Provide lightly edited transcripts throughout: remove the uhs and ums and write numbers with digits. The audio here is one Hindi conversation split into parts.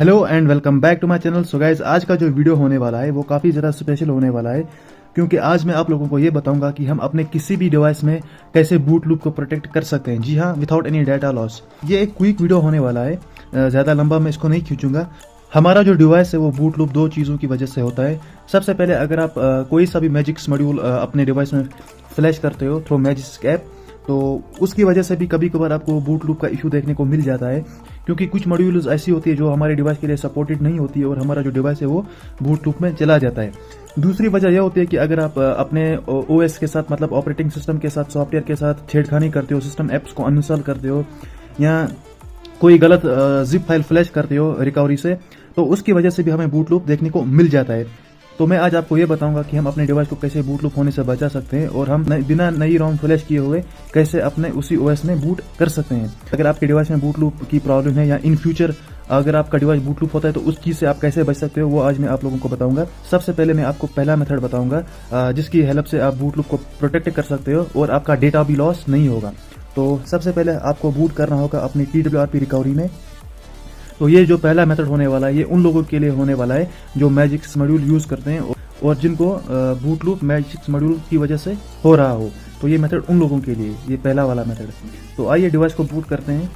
Hello and welcome back to my channel. So guys, आज का जो वीडियो होने वाला है वो काफ़ी ज़्यादा स्पेशल होने वाला है, क्योंकि आज मैं आप लोगों को ये बताऊंगा कि हम अपने किसी भी डिवाइस में कैसे बूट लूप को प्रोटेक्ट कर सकते हैं। जी हाँ, विदाउट एनी डाटा लॉस। ये एक क्विक वीडियो होने वाला है, ज़्यादा लंबा मैं इसको नहीं खींचूंगा। हमारा जो डिवाइस है वो बूट लूप दो चीज़ों की वजह से होता है। सबसे पहले अगर आप कोई सा भी मैजिक्स मॉड्यूल अपने डिवाइस में फ्लैश करते हो थ्रू मैजिक्स ऐप, तो उसकी वजह से भी कभी कभार आपको बूट लूप का इशू देखने को मिल जाता है, क्योंकि कुछ मॉड्यूल्स ऐसी होती है जो हमारे डिवाइस के लिए सपोर्टेड नहीं होती है और हमारा जो डिवाइस है वो बूट लूप में चला जाता है। दूसरी वजह यह होती है कि अगर आप अपने ओएस के साथ, मतलब ऑपरेटिंग सिस्टम के साथ, सॉफ्टवेयर के साथ छेड़खानी करते हो, सिस्टम एप्स को अनइंस्टॉल करते हो या कोई गलत जिप फाइल फ्लैश करते हो रिकवरी से, तो उसकी वजह से भी हमें बूट लूप देखने को मिल जाता है। तो मैं आज आपको ये बताऊंगा कि हम अपने डिवाइस को कैसे बूट लूप होने से बचा सकते हैं और हम बिना नई रोम फ्लैश किए हुए कैसे अपने उसी ओएस में बूट कर सकते हैं। अगर आपके डिवाइस में बूट लूप की प्रॉब्लम है या इन फ्यूचर अगर आपका डिवाइस बूट लूप होता है तो उस चीज़ से आप कैसे बच सकते हो, वो आज मैं आप लोगों को बताऊंगा। सबसे पहले मैं आपको पहला मेथड बताऊंगा जिसकी हेल्प से आप बूट लूप को प्रोटेक्ट कर सकते हो और आपका डेटा भी लॉस नहीं होगा। तो सबसे पहले आपको बूट करना होगा अपनी TWRP रिकवरी में। तो ये जो पहला मेथड होने वाला है ये उन लोगों के लिए होने वाला है जो मैजिक्स मॉड्यूल यूज करते हैं और जिनको बूट लूप मैजिक्स मॉड्यूल की वजह से हो रहा हो। तो ये मेथड उन लोगों के लिए, ये पहला वाला मेथड। तो आइए डिवाइस को बूट करते हैं।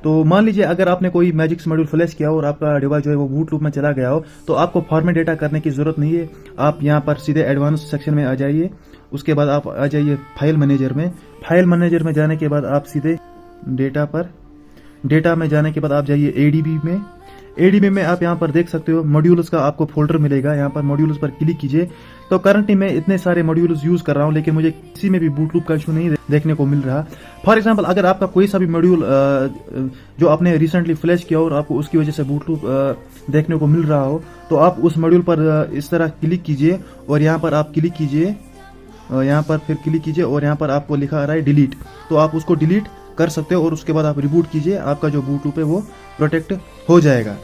तो मान लीजिए अगर आपने कोई मैजिक्स मॉड्यूल फ्लैश किया और आपका डिवाइस जो है वो बूट लूप में चला गया हो, तो आपको फॉर्मेट डेटा करने की जरूरत नहीं है। आप यहाँ पर सीधे एडवांस सेक्शन में आ जाइए। उसके बाद आप आ जाइए फाइल मैनेजर में। फाइल मैनेजर में जाने के बाद आप सीधे डेटा में जाने के बाद आप जाइए ADB में। ADB में आप यहाँ पर देख सकते हो मॉड्यूल्स का आपको फोल्डर मिलेगा। यहाँ पर मॉड्यूल्स पर क्लिक कीजिए। तो करंटली मैं इतने सारे मॉड्यूल्स यूज कर रहा हूँ, लेकिन मुझे किसी में भी बूट लूप का इशू नहीं देखने को मिल रहा। फॉर एग्जांपल, अगर आपका कोई सा भी मॉड्यूल जो आपने रिसेंटली फ्लैश किया और आपको उसकी वजह से बूट लूप देखने को मिल रहा हो, तो आप उस मॉड्यूल पर इस तरह क्लिक कीजिए और यहाँ पर आप क्लिक कीजिए, यहाँ पर फिर क्लिक कीजिए और यहाँ पर आपको लिखा आ रहा है डिलीट। तो आप उसको डिलीट कर सकते हो और उसके बाद आप रिबूट कीजिए, आपका जो बूट लूप है वो प्रोटेक्ट हो जाएगा।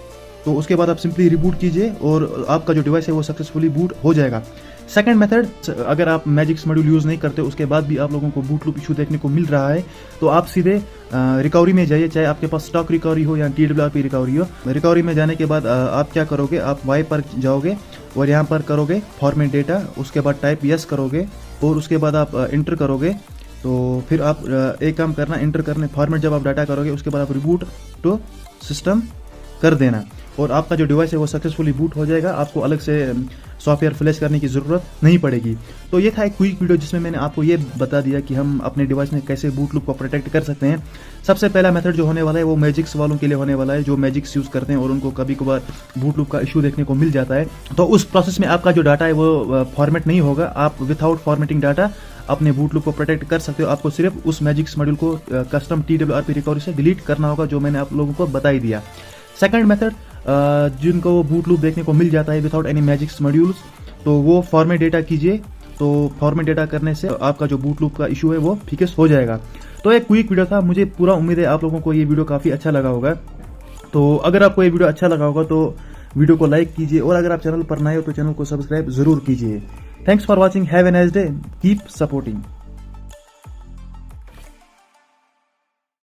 तो उसके बाद आप सिंपली रिबूट कीजिए और आपका जो डिवाइस है वो सक्सेसफुली बूट हो जाएगा। सेकंड मेथड, अगर आप मैजिक्स मॉड्यूल यूज नहीं करते उसके बाद भी आप लोगों को बूट लूप इशू देखने को मिल रहा है, तो आप सीधे रिकवरी में जाइए, चाहे आपके पास स्टॉक रिकवरी हो या TWRP रिकवरी हो। रिकवरी में जाने के बाद आप क्या करोगे, आप वाई पर जाओगे और यहाँ पर करोगे फॉर्मेट डेटा, उसके बाद टाइप यस करोगे और उसके बाद आप इंटर करोगे। तो फिर आप एक काम करना, इंटर करने फॉर्मेट जब आप डाटा करोगे उसके बाद आप रिबूट टू सिस्टम कर देना और आपका जो डिवाइस है वो सक्सेसफुली बूट हो जाएगा। आपको अलग से सॉफ्टवेयर फ्लैश करने की ज़रूरत नहीं पड़ेगी। तो ये था एक क्विक वीडियो जिसमें मैंने आपको ये बता दिया कि हम अपने डिवाइस में कैसे बूट लूप को प्रोटेक्ट कर सकते हैं। सबसे पहला मेथड जो होने वाला है वो मैजिक्स वालों के लिए होने वाला है, जो मैजिक्स यूज़ करते हैं और उनको कभी कभार बूट लूप का इशू देखने को मिल जाता है। तो उस प्रोसेस में आपका जो डाटा है वो फॉर्मेट नहीं होगा। आप विदाउट फॉर्मेटिंग डाटा अपने बूट लूप को प्रोटेक्ट कर सकते हो। आपको सिर्फ उस मैजिक्स मॉड्यूल को कस्टम TWRP रिकवरी से डिलीट करना होगा, जो मैंने आप लोगों को बता ही दिया। सेकंड मेथड, जिनको बूट लूप देखने को मिल जाता है विदाउट एनी मैजिक्स मॉड्यूल्स, तो वो फॉर्मेट डेटा कीजिए। तो फॉर्मेट डेटा करने से आपका जो बूट लूप का इशू है वो फिक्स हो जाएगा। तो एक क्विक वीडियो था, मुझे पूरा उम्मीद है आप लोगों को ये वीडियो काफ़ी अच्छा लगा होगा। तो अगर आपको ये वीडियो अच्छा लगा होगा तो वीडियो को लाइक कीजिए और अगर आप चैनल पर नए हो तो चैनल को सब्सक्राइब जरूर कीजिए। Thanks for watching, have a nice day, keep supporting.